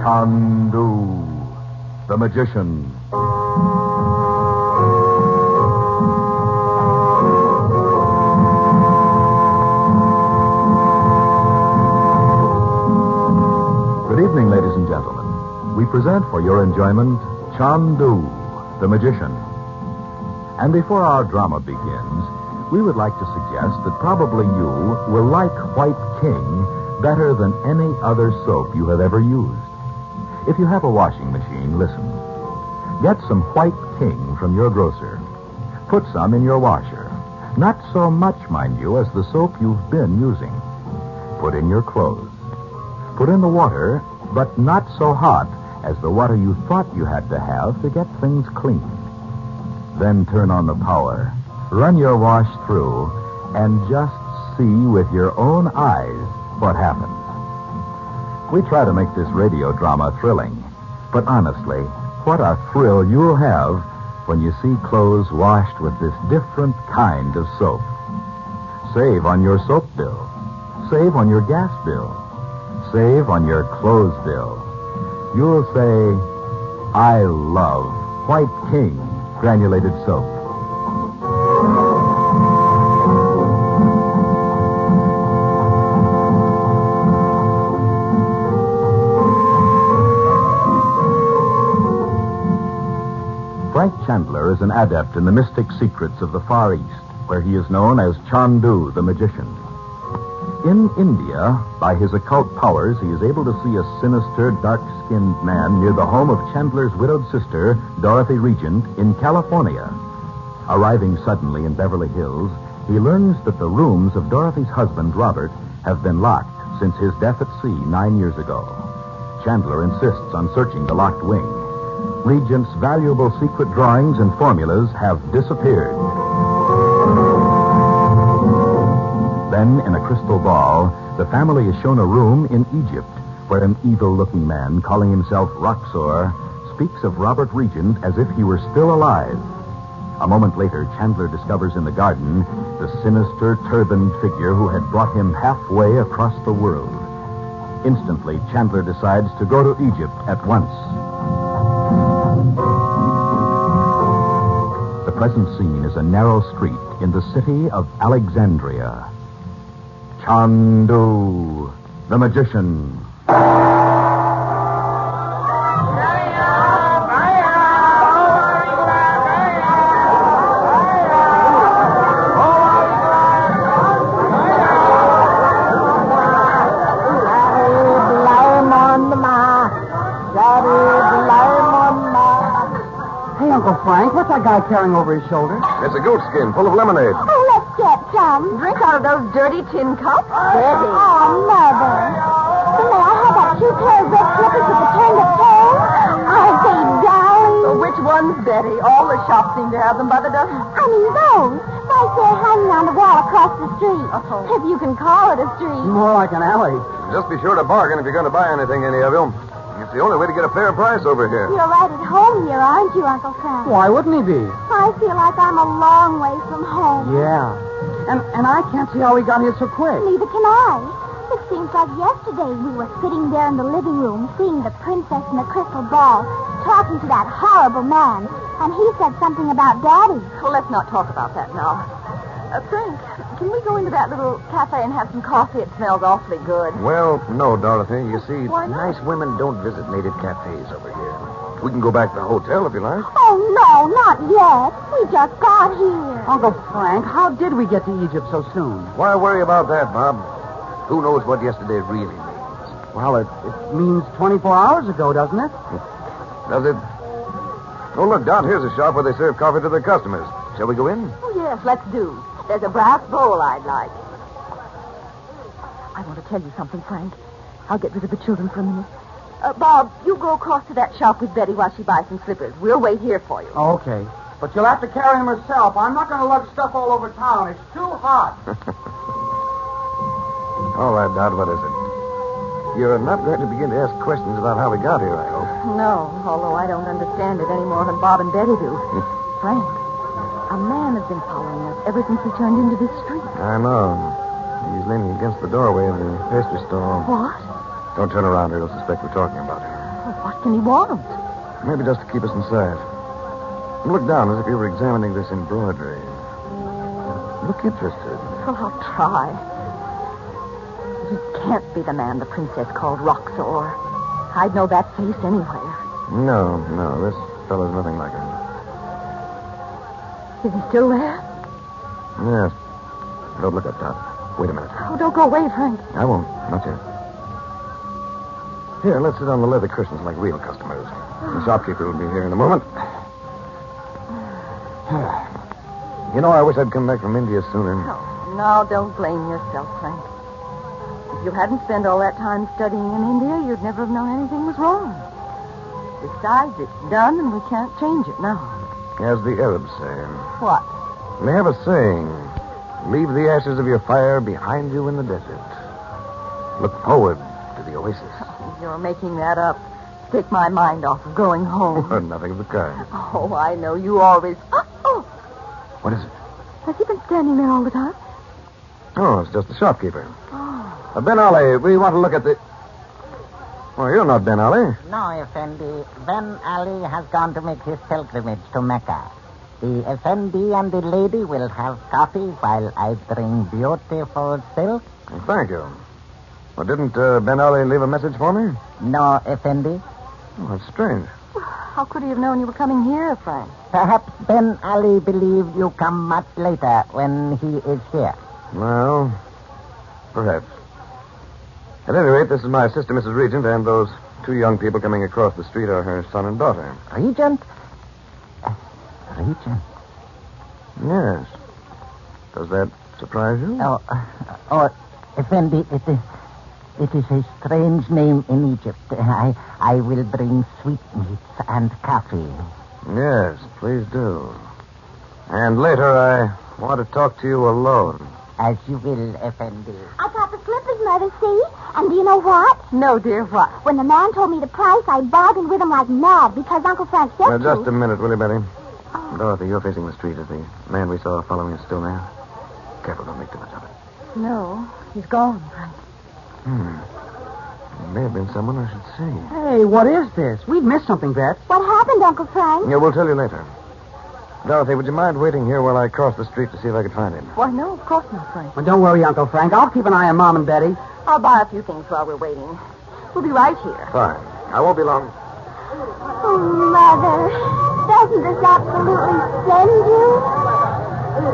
Chandu, the magician. Good evening, ladies and gentlemen. We present for your enjoyment Chandu, the magician. And before our drama begins, we would like to suggest that probably you will like White King better than any other soap you have ever used. If you have a washing machine, listen. Get some White King from your grocer. Put some in your washer. Not so much, mind you, as the soap you've been using. Put in your clothes. Put in the water, but not so hot as the water you thought you had to have to get things clean. Then turn on the power. Run your wash through and just see with your own eyes what happens. We try to make this radio drama thrilling, but honestly, what a thrill you'll have when you see clothes washed with this different kind of soap. Save on your soap bill. Save on your gas bill. Save on your clothes bill. You'll say, I love White King granulated soap. Frank Chandler is an adept in the mystic secrets of the Far East, where he is known as Chandu, the magician. In India, by his occult powers, he is able to see a sinister, dark-skinned man near the home of Chandler's widowed sister, Dorothy Regent, in California. Arriving suddenly in Beverly Hills, he learns that the rooms of Dorothy's husband, Robert, have been locked since his death at sea 9 years ago. Chandler insists on searching the locked wing. Regent's valuable secret drawings and formulas have disappeared. Then, in a crystal ball, the family is shown a room in Egypt where an evil-looking man, calling himself Roxor, speaks of Robert Regent as if he were still alive. A moment later, Chandler discovers in the garden the sinister, turbaned figure who had brought him halfway across the world. Instantly, Chandler decides to go to Egypt at once. The present scene is a narrow street in the city of Alexandria. Chandu, the magician. Hey, Uncle Frank, what's that guy carrying over his shoulder? It's a goat skin full of lemonade. Oh, let's get some. Drink out of those dirty tin cups? Betty. Oh, Mother. And may I have that cute pair of red slippers with the turned-up toes? Aren't they darling? So which ones, Betty? All the shops seem to have them by the dozen. I mean those. Right there hanging on the wall across the street. Oh. If you can call it a street. More like an alley. Just be sure to bargain if you're going to buy anything, any of you. It's the only way to get a fair price over here. You're right at home here, aren't you, Uncle Frank? Why wouldn't he be? I feel like I'm a long way from home. Yeah. And I can't see how he got here so quick. Neither can I. It seems like yesterday we were sitting there in the living room, seeing the princess in the crystal ball, talking to that horrible man, and he said something about Daddy. Well, let's not talk about that now. Frank, can we go into that little cafe and have some coffee? It smells awfully good. Well, no, Dorothy. You see, Why not? nice women don't visit native cafes over here. We can go back to the hotel if you like. Oh, no, not yet. We just got here. Uncle Frank, how did we get to Egypt so soon? Why worry about that, Bob? Who knows what yesterday really means? Well, it means 24 hours ago, doesn't it? Does it? Oh, look, Dot, here's a shop where they serve coffee to their customers. Shall we go in? Oh, yes, let's do. There's a brass bowl I'd like. I want to tell you something, Frank. I'll get rid of the children for a minute. Bob, you go across to that shop with Betty while she buys some slippers. We'll wait here for you. Okay. But you'll have to carry them herself. I'm not going to lug stuff all over town. It's too hot. All right, Dot, what is it? You're not going to begin to ask questions about how we got here, I hope. No, although I don't understand it any more than Bob and Betty do. Frank, a man has been following us ever since we turned into this street. I know. He's leaning against the doorway of the pastry store. What? Don't turn around or he'll suspect we're talking about him. What can he want? Maybe just to keep us inside. Look down as if you were examining this embroidery. Look interested. Well, I'll try. He can't be the man the princess called Roxor. I'd know that face anywhere. No, this fellow's nothing like him. Is he still there? Yes. Don't look up, Dot. Wait a minute. Oh, don't go away, Frank. I won't. Not yet. Here, let's sit on the leather cushions like real customers. The shopkeeper will be here in a moment. You know, I wish I'd come back from India sooner. No, don't blame yourself, Frank. If you hadn't spent all that time studying in India, you'd never have known anything was wrong. Besides, it's done and we can't change it now. As the Arabs say. What? They have a saying, leave the ashes of your fire behind you in the desert. Look forward to the oasis. You're making that up. Take my mind off of going home. Nothing of the kind. Oh, I know. You always... Oh! What is it? Has he been standing there all the time? Oh, it's just the shopkeeper. Oh. Ben Ali, we want to look at the... Well, you're not Ben Ali. No, Effendi. Ben Ali has gone to make his pilgrimage to Mecca. The Effendi and the lady will have coffee while I bring beautiful silk. Thank you. Well, didn't Ben Ali leave a message for me? No, Effendi. Oh, that's strange. How could he have known you were coming here, Frank? Perhaps Ben Ali believed you come much later when he is here. Well, perhaps. At any rate, this is my sister, Mrs. Regent, and those two young people coming across the street are her son and daughter. Regent? Regent? Yes. Does that surprise you? Oh, Effendi, it is a strange name in Egypt. I will bring sweetmeats and coffee. Yes, please do. And later, I want to talk to you alone. As you will, Effendi. I got the slippers, Mother, see? And do you know what? No, dear, what? When the man told me the price, I bargained with him like mad because Uncle Frank said to. Just a minute, will you, Betty? Dorothy, you're facing the street. Is the man we saw following us still there? Careful, don't make too much of it. No, he's gone, Frank. It may have been someone I should see. Hey, what is this? We've missed something, Bet. What happened, Uncle Frank? Yeah, we'll tell you later. Dorothy, would you mind waiting here while I cross the street to see if I could find him? Why, no, of course not, Frank. Well, don't worry, Uncle Frank. I'll keep an eye on Mom and Betty. I'll buy a few things while we're waiting. We'll be right here. Fine. I won't be long. Oh, Mother, doesn't this absolutely send you?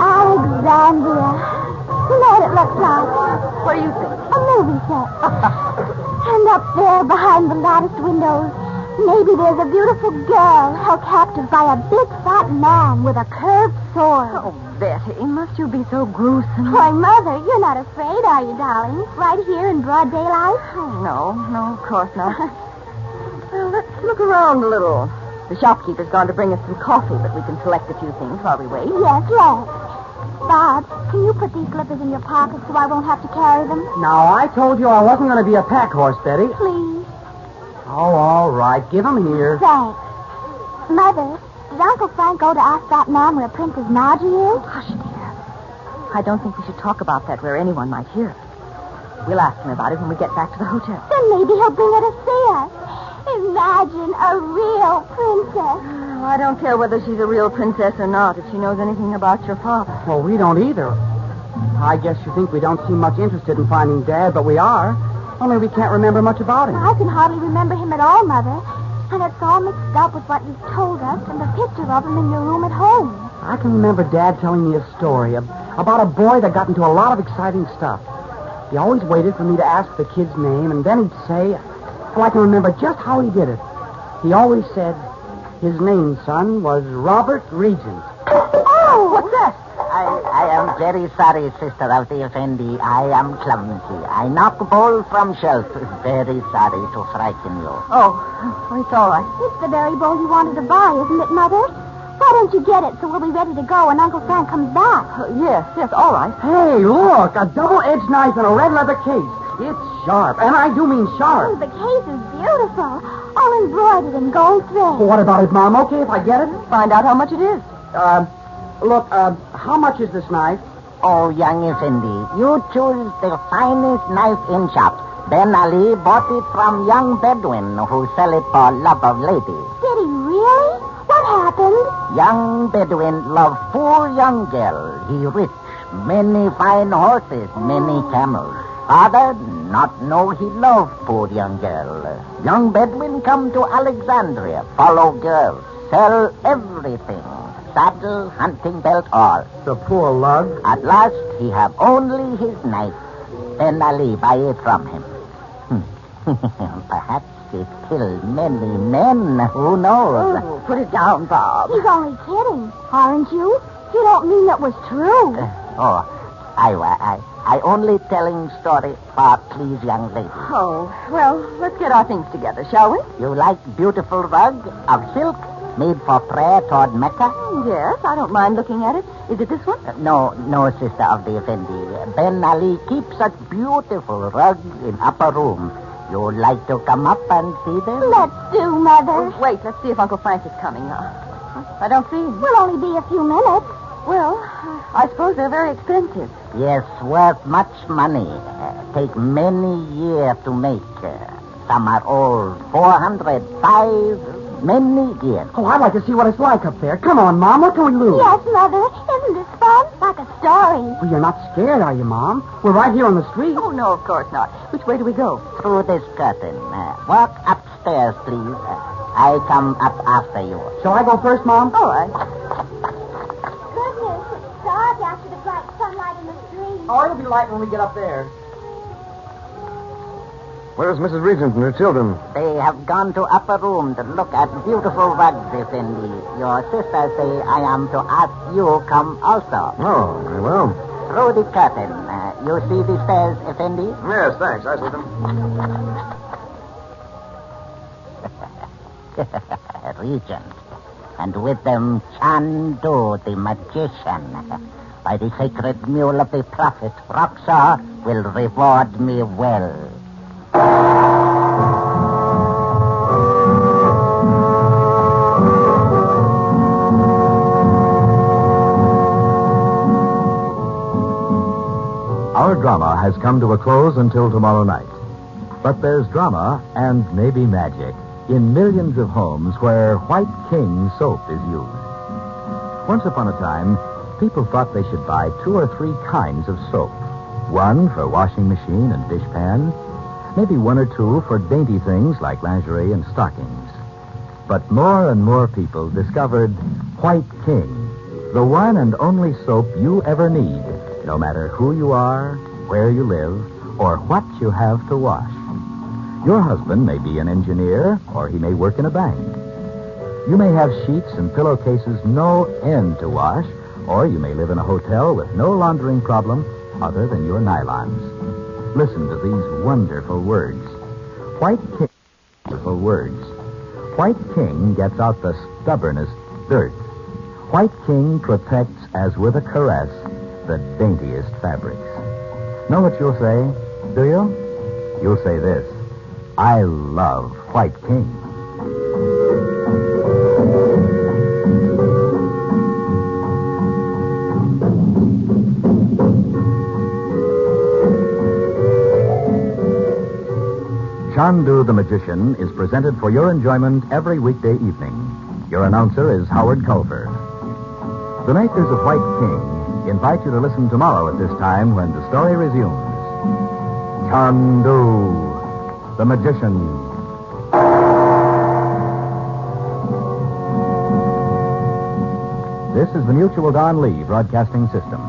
Alexandria. You know what it looks like? What do you think? A movie set. And up there behind the latticed windows, maybe there's a beautiful girl held captive by a big fat man with a curved sword. Oh, Betty, must you be so gruesome? Why, Mother, you're not afraid, are you, darling? Right here in broad daylight? Oh, no, of course not. Well, let's look around a little. The shopkeeper's gone to bring us some coffee, but we can select a few things while we wait. Yes, let's. Bob, can you put these slippers in your pocket so I won't have to carry them? Now, I told you I wasn't going to be a pack horse, Betty. Please. Oh, all right. Give them here. Thanks. Mother, did Uncle Frank go to ask that man where Princess Naji is? Hush, dear. I don't think we should talk about that where anyone might hear us. We'll ask him about it when we get back to the hotel. Then maybe he'll bring her to see us. Imagine a real princess. Oh, I don't care whether she's a real princess or not, if she knows anything about your father. Well, we don't either. I guess you think we don't seem much interested in finding Dad, but we are. Only we can't remember much about him. I can hardly remember him at all, Mother. And it's all mixed up with what you've told us and the picture of him in your room at home. I can remember Dad telling me a story about a boy that got into a lot of exciting stuff. He always waited for me to ask the kid's name, and then he'd say... Well, I can remember just how he did it. He always said, his name, son, was Robert Regent. Oh! What's that? I am very sorry, sister of the Effendi. I am clumsy. I knock bowl from shelf. Very sorry to frighten you. Oh, it's all right. It's the very bowl you wanted to buy, isn't it, Mother? Why don't you get it so we'll be ready to go when Uncle Frank comes back? Yes, all right. Hey, look, a double-edged knife in a red leather case. It's sharp, and I do mean Oh, sharp. the case is beautiful. All embroidered in gold thread. Well, what about it, Mom? Okay if I get it? Find out how much it is. Look, how much is this knife? Oh, young Effendi, you choose the finest knife in shop. Ben Ali bought it from young Bedouin who sell it for love of lady. Did he really? What happened? Young Bedouin love poor young girl. He rich, many fine horses, many camels. Father not know he love poor young girl. Young Bedouin come to Alexandria, follow girls, sell everything. Saddle, hunting belt, all. The poor lug. At last, he have only his knife. Ben Ali buy it from him. Perhaps it killed many men. Who knows? Oh, put it down, Bob. He's only kidding, aren't you? You don't mean it was true. I only telling story for please young lady. Oh, well, let's get our things together, shall we? You like beautiful rug of silk made for prayer toward Mecca? Yes, I don't mind looking at it. Is it this one? No, sister of the Effendi. Ben Ali keeps such beautiful rug in upper room. You like to come up and see them? Let's do, Mother. Oh, wait, let's see if Uncle Frank is coming. I don't see him. We'll only be a few minutes. Well, I suppose they're very expensive. Yes, worth much money. Take many years to make. Some are old, 400, 5, many years. Oh, I'd like to see what it's like up there. Come on, Mom. What can we lose? Yes, Mother. Isn't this fun? Like a story. Well, you're not scared, are you, Mom? We're right here on the street. Oh, no, of course not. Which way do we go? Through this curtain. Walk upstairs, please. I come up after you. Shall I go first, Mom? All right. Goodness, it's dark after the bright sunlight in the street. Oh, it'll be light when we get up there. Where's Mrs. Regent and her children? They have gone to upper room to look at beautiful rugs, Effendi. Your sister say I am to ask you come also. Oh, very well. Through the curtain. You see the stairs, Effendi? Yes, thanks. I see them. Regent. And with them Chandu, the magician. By the sacred mule of the prophet, Roxor will reward me well. Our drama has come to a close until tomorrow night. But there's drama and maybe magic in millions of homes where White King soap is used. Once upon a time, people thought they should buy 2 or 3 kinds of soap. One for washing machine and dishpan, maybe 1 or 2 for dainty things like lingerie and stockings. But more and more people discovered White King, the one and only soap you ever need, no matter who you are, where you live, or what you have to wash. Your husband may be an engineer, or he may work in a bank. You may have sheets and pillowcases no end to wash, or you may live in a hotel with no laundering problem other than your nylons. Listen to these wonderful words. White King, wonderful words. White King gets out the stubbornest dirt. White King protects as with a caress the daintiest fabrics. Know what you'll say, do you? You'll say this: I love White King. Chandu the Magician is presented for your enjoyment every weekday evening. Your announcer is Howard Culver. The makers of White King invite you to listen tomorrow at this time when the story resumes. Chandu the Magician. This is the Mutual Don Lee Broadcasting System.